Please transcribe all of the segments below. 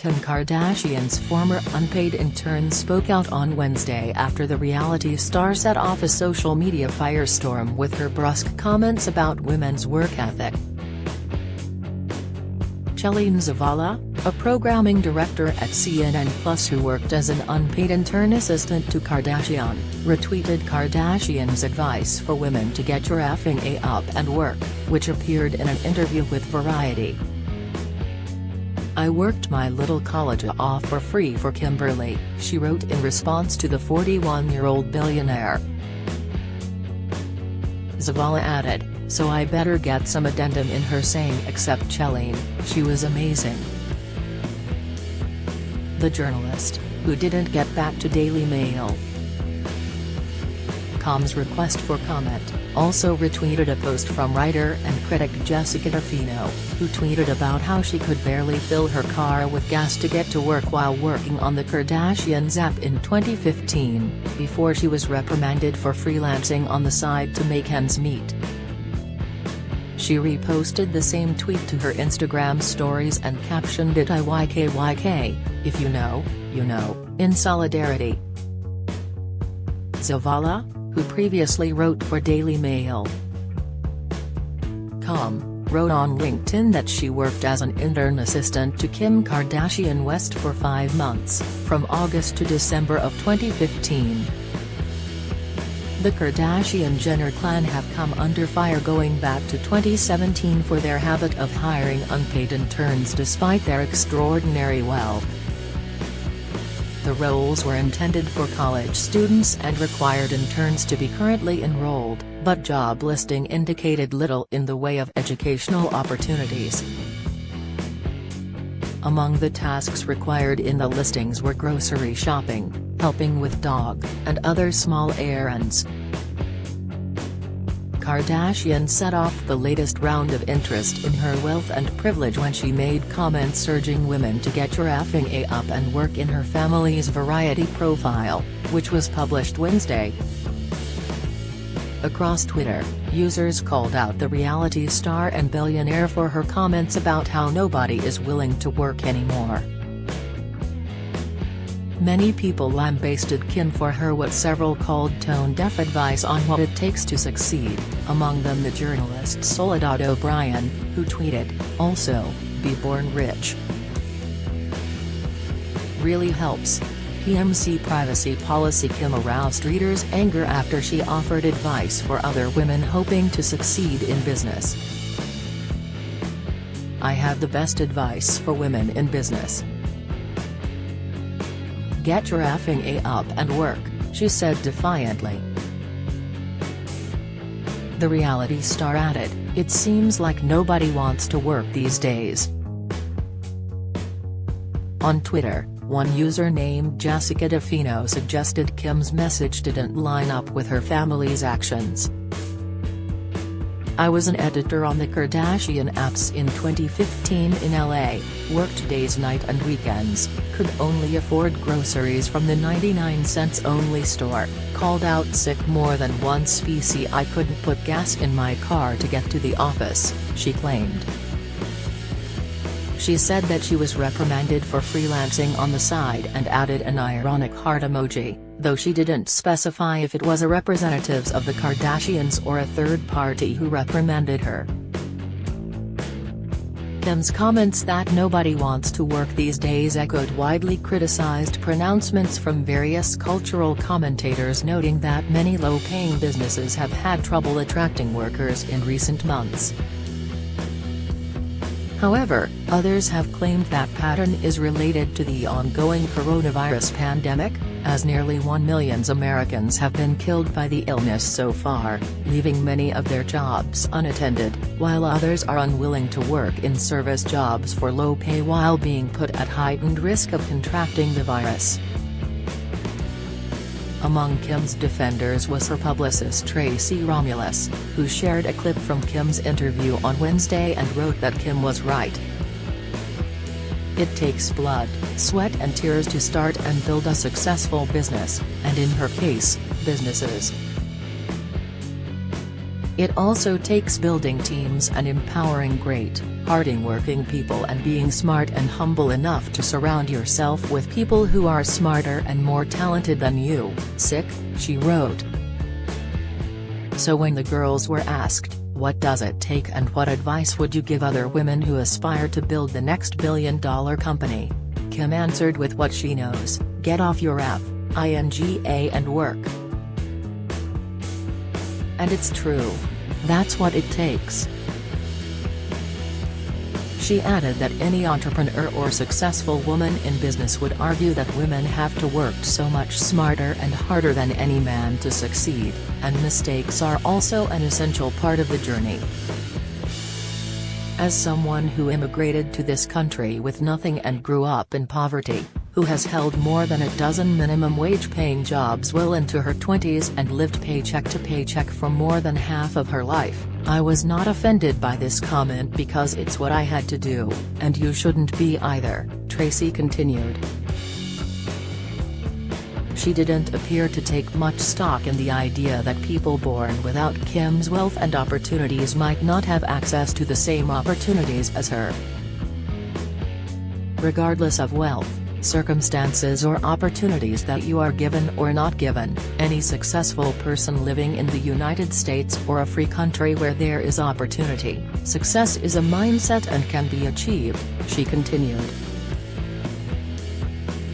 Kim Kardashian's former unpaid intern spoke out on Wednesday after the reality star set off a social media firestorm with her brusque comments about women's work ethic. Chelene Zavala, a programming director at CNN Plus who worked as an unpaid intern assistant to Kardashian, retweeted Kardashian's advice for women to get your effing A up and work, which appeared in an interview with Variety. "I worked my little college off for free for Kimberly," she wrote in response to the 41-year-old billionaire. Zavala added, "So I better get some addendum in her saying except Chelene, she was amazing." The journalist, who didn't get back to Daily Mail.com's request for comment, also retweeted a post from writer and critic Jessica D'Affino, who tweeted about how she could barely fill her car with gas to get to work while working on the Kardashians app in 2015, before she was reprimanded for freelancing on the side to make ends meet. She reposted the same tweet to her Instagram stories and captioned it "IYKYK, if you know, you know," in solidarity. Zavala, who previously wrote for Daily Mail.com, wrote on LinkedIn that she worked as an intern assistant to Kim Kardashian West for 5 months, from August to December of 2015. The Kardashian-Jenner clan have come under fire going back to 2017 for their habit of hiring unpaid interns despite their extraordinary wealth. The roles were intended for college students and required interns to be currently enrolled, but job listing indicated little in the way of educational opportunities. Among the tasks required in the listings were grocery shopping, helping with dog, and other small errands. Kardashian set off the latest round of interest in her wealth and privilege when she made comments urging women to get your effing A up and work in her family's Variety profile, which was published Wednesday. Across Twitter, users called out the reality star and billionaire for her comments about how nobody is willing to work anymore. Many people lambasted Kim for her what several called tone-deaf advice on what it takes to succeed, among them the journalist Soledad O'Brien, who tweeted, "Also, be born rich. Really helps." PMC privacy policy. Kim aroused readers' anger after she offered advice for other women hoping to succeed in business. "I have the best advice for women in business. Get your effing A up and work," she said defiantly. The reality star added, "It seems like nobody wants to work these days." On Twitter, one user named Jessica D'Affino suggested Kim's message didn't line up with her family's actions. "I was an editor on the Kardashian apps in 2015 in LA, worked days, night and weekends, could only afford groceries from the 99-cents only store, called out sick more than once. PC I couldn't put gas in my car to get to the office," she claimed. She said that she was reprimanded for freelancing on the side and added an ironic heart emoji, though she didn't specify if it was a representative of the Kardashians or a third party who reprimanded her. Kim's comments that nobody wants to work these days echoed widely criticized pronouncements from various cultural commentators, noting that many low-paying businesses have had trouble attracting workers in recent months. However, others have claimed that pattern is related to the ongoing coronavirus pandemic, as nearly 1 million Americans have been killed by the illness so far, leaving many of their jobs unattended, while others are unwilling to work in service jobs for low pay while being put at heightened risk of contracting the virus. Among Kim's defenders was her publicist Tracy Romulus, who shared a clip from Kim's interview on Wednesday and wrote that Kim was right. "It takes blood, sweat and tears to start and build a successful business, and in her case, businesses. It also takes building teams and empowering great, hardworking people and being smart and humble enough to surround yourself with people who are smarter and more talented than you." She wrote. So when the girls were asked, "What does it take and what advice would you give other women who aspire to build the next billion-dollar company?" Kim answered with what she knows: "Get off your F-INGA and work." And it's true. That's what it takes. She added that any entrepreneur or successful woman in business would argue that women have to work so much smarter and harder than any man to succeed, and mistakes are also an essential part of the journey. As someone who immigrated to this country with nothing and grew up in poverty, who has held more than a dozen minimum wage paying jobs well into her 20s and lived paycheck to paycheck for more than half of her life, I was not offended by this comment because it's what I had to do, and you shouldn't be either, Tracy continued. She didn't appear to take much stock in the idea that people born without Kim's wealth and opportunities might not have access to the same opportunities as her. Regardless of wealth, circumstances or opportunities that you are given or not given, any successful person living in the United States or a free country where there is opportunity, success is a mindset and can be achieved, she continued.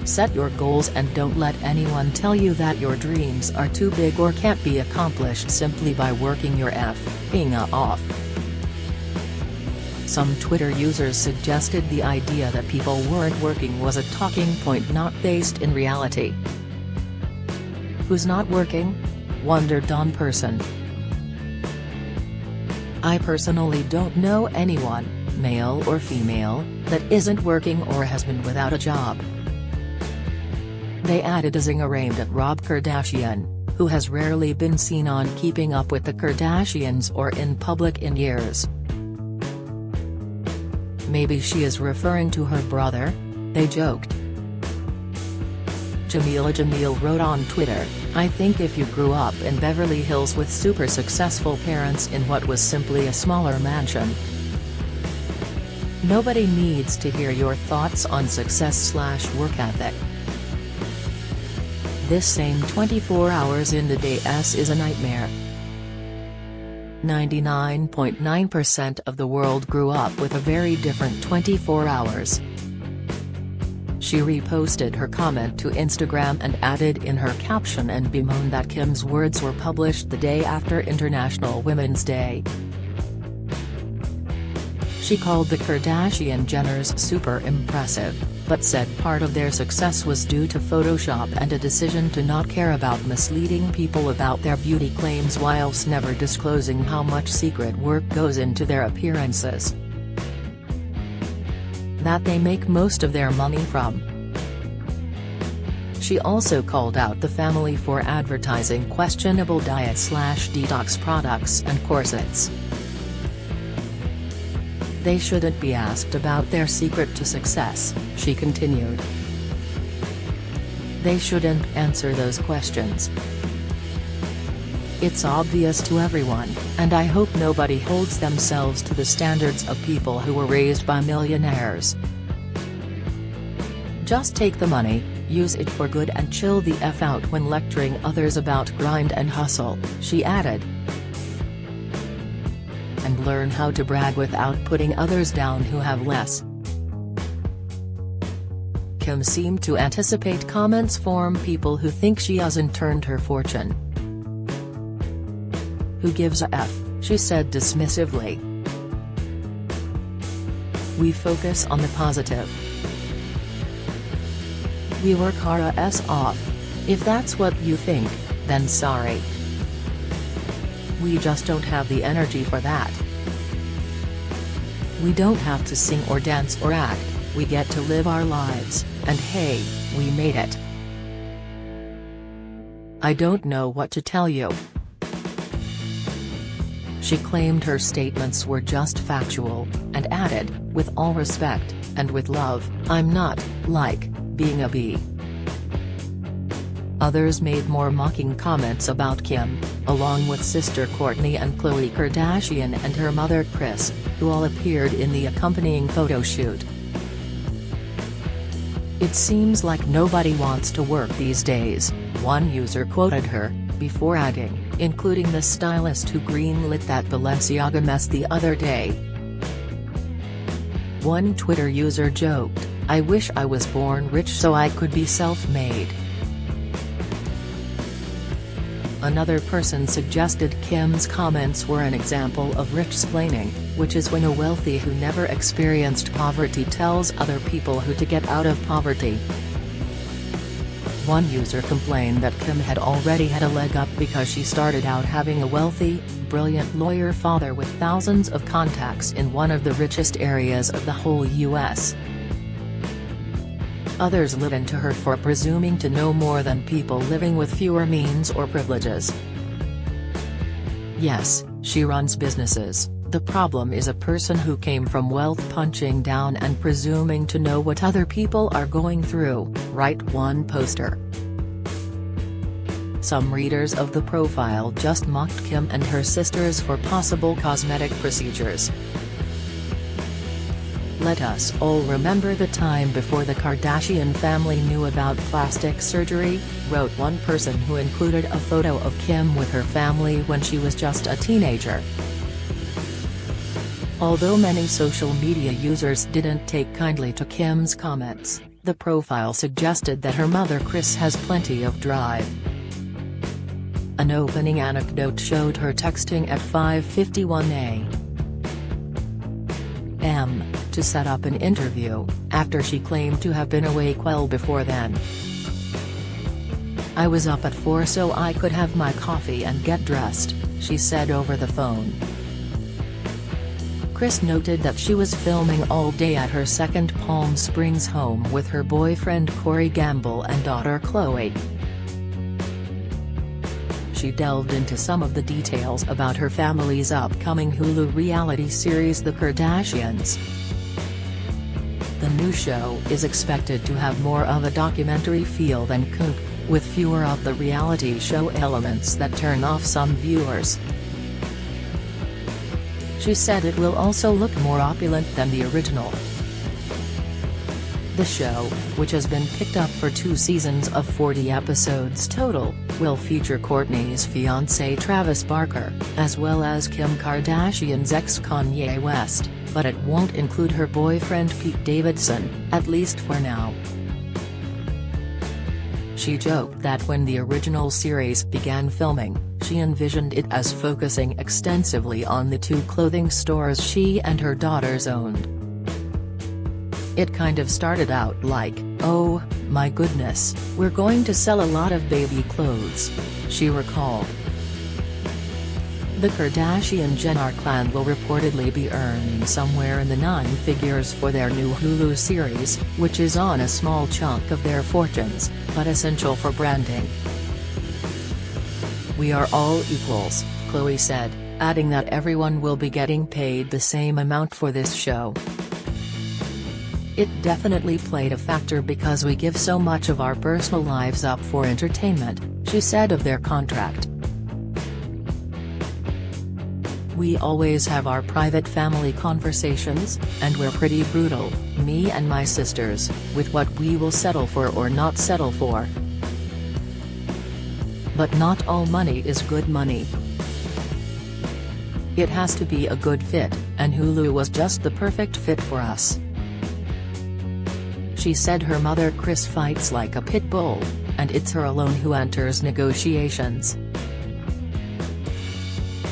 Set your goals and don't let anyone tell you that your dreams are too big or can't be accomplished simply by working your f***ing off. Some Twitter users suggested the idea that people weren't working was a talking point not based in reality. Who's not working? Wondered one person. I personally don't know anyone, male or female, that isn't working or has been without a job. They added a zinger aimed at Rob Kardashian, who has rarely been seen on Keeping Up with the Kardashians or in public in years. Maybe she is referring to her brother? They joked. Jamil wrote on Twitter, I think if you grew up in Beverly Hills with super successful parents in what was simply a smaller mansion, nobody needs to hear your thoughts on success/work ethic. This same 24 hours in the day is a nightmare. 99.9% of the world grew up with a very different 24 hours. She reposted her comment to Instagram and added in her caption and bemoaned that Kim's words were published the day after International Women's Day. She called the Kardashian-Jenners super impressive, but said part of their success was due to Photoshop and a decision to not care about misleading people about their beauty claims whilst never disclosing how much secret work goes into their appearances that they make most of their money from. She also called out the family for advertising questionable diet/detox products and corsets. They shouldn't be asked about their secret to success, she continued. They shouldn't answer those questions. It's obvious to everyone, and I hope nobody holds themselves to the standards of people who were raised by millionaires. Just take the money, use it for good and chill the F out when lecturing others about grind and hustle, she added. And learn how to brag without putting others down who have less. Kim seemed to anticipate comments from people who think she hasn't turned her fortune. Who gives a F, she said dismissively. We focus on the positive. We work our ass off. If that's what you think, then sorry. We just don't have the energy for that. We don't have to sing or dance or act, we get to live our lives, and hey, we made it. I don't know what to tell you. She claimed her statements were just factual, and added, with all respect, and with love, I'm not, like, being a bee. Others made more mocking comments about Kim, along with sister Kourtney and Khloe Kardashian and her mother Kris, who all appeared in the accompanying photo shoot. "It seems like nobody wants to work these days," one user quoted her, before adding, including the stylist who greenlit that Balenciaga mess the other day. One Twitter user joked, "I wish I was born rich so I could be self-made." Another person suggested Kim's comments were an example of rich-splaining, which is when a wealthy who never experienced poverty tells other people who to get out of poverty. One user complained that Kim had already had a leg up because she started out having a wealthy, brilliant lawyer father with thousands of contacts in one of the richest areas of the whole U.S. Others lit into her for presuming to know more than people living with fewer means or privileges. Yes, she runs businesses. The problem is a person who came from wealth punching down and presuming to know what other people are going through, wrote one poster. Some readers of the profile just mocked Kim and her sisters for possible cosmetic procedures. "Let us all remember the time before the Kardashian family knew about plastic surgery," wrote one person who included a photo of Kim with her family when she was just a teenager. Although many social media users didn't take kindly to Kim's comments, the profile suggested that her mother Kris has plenty of drive. An opening anecdote showed her texting at 5:51 a.m. to set up an interview, after she claimed to have been awake well before then. "I was up at 4 so I could have my coffee and get dressed," she said over the phone. Kris noted that she was filming all day at her second Palm Springs home with her boyfriend Corey Gamble and daughter Khloe. She delved into some of the details about her family's upcoming Hulu reality series The Kardashians. The new show is expected to have more of a documentary feel than Coop, with fewer of the reality show elements that turn off some viewers. She said it will also look more opulent than the original. The show, which has been picked up for 2 seasons of 40 episodes total, will feature Kourtney's fiancé Travis Barker, as well as Kim Kardashian's ex Kanye West, but it won't include her boyfriend Pete Davidson, at least for now. She joked that when the original series began filming, she envisioned it as focusing extensively on the 2 clothing stores she and her daughters owned. "It kind of started out like, oh, my goodness, we're going to sell a lot of baby clothes," she recalled. The Kardashian-Jenner clan will reportedly be earning somewhere in the 9 figures for their new Hulu series, which is on a small chunk of their fortunes, but essential for branding. "We are all equals," Khloe said, adding that everyone will be getting paid the same amount for this show. "It definitely played a factor because we give so much of our personal lives up for entertainment," she said of their contract. "We always have our private family conversations, and we're pretty brutal, me and my sisters, with what we will settle for or not settle for. But not all money is good money. It has to be a good fit, and Hulu was just the perfect fit for us." She said her mother Kris fights like a pit bull, and it's her alone who enters negotiations.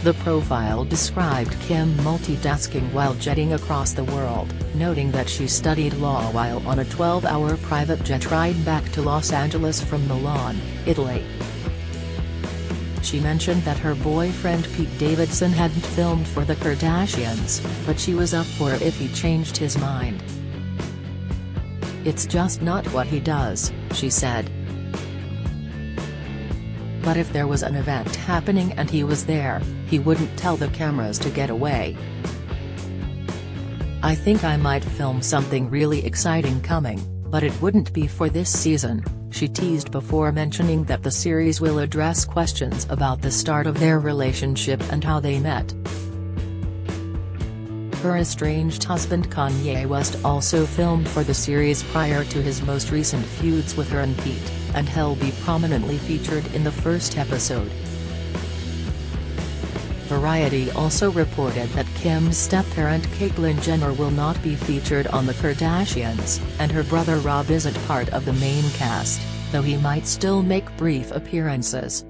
The profile described Kim multitasking while jetting across the world, noting that she studied law while on a 12-hour private jet ride back to Los Angeles from Milan, Italy. She mentioned that her boyfriend Pete Davidson hadn't filmed for the Kardashians, but she was up for it if he changed his mind. "It's just not what he does," she said. "But if there was an event happening and he was there, he wouldn't tell the cameras to get away. I think I might film something really exciting coming, but it wouldn't be for this season," She teased before mentioning that the series will address questions about the start of their relationship and how they met. Her estranged husband Kanye West also filmed for the series prior to his most recent feuds with her and Pete, and he'll be prominently featured in the first episode. Variety also reported that Kim's step-parent Caitlyn Jenner will not be featured on The Kardashians, and her brother Rob isn't part of the main cast, though he might still make brief appearances.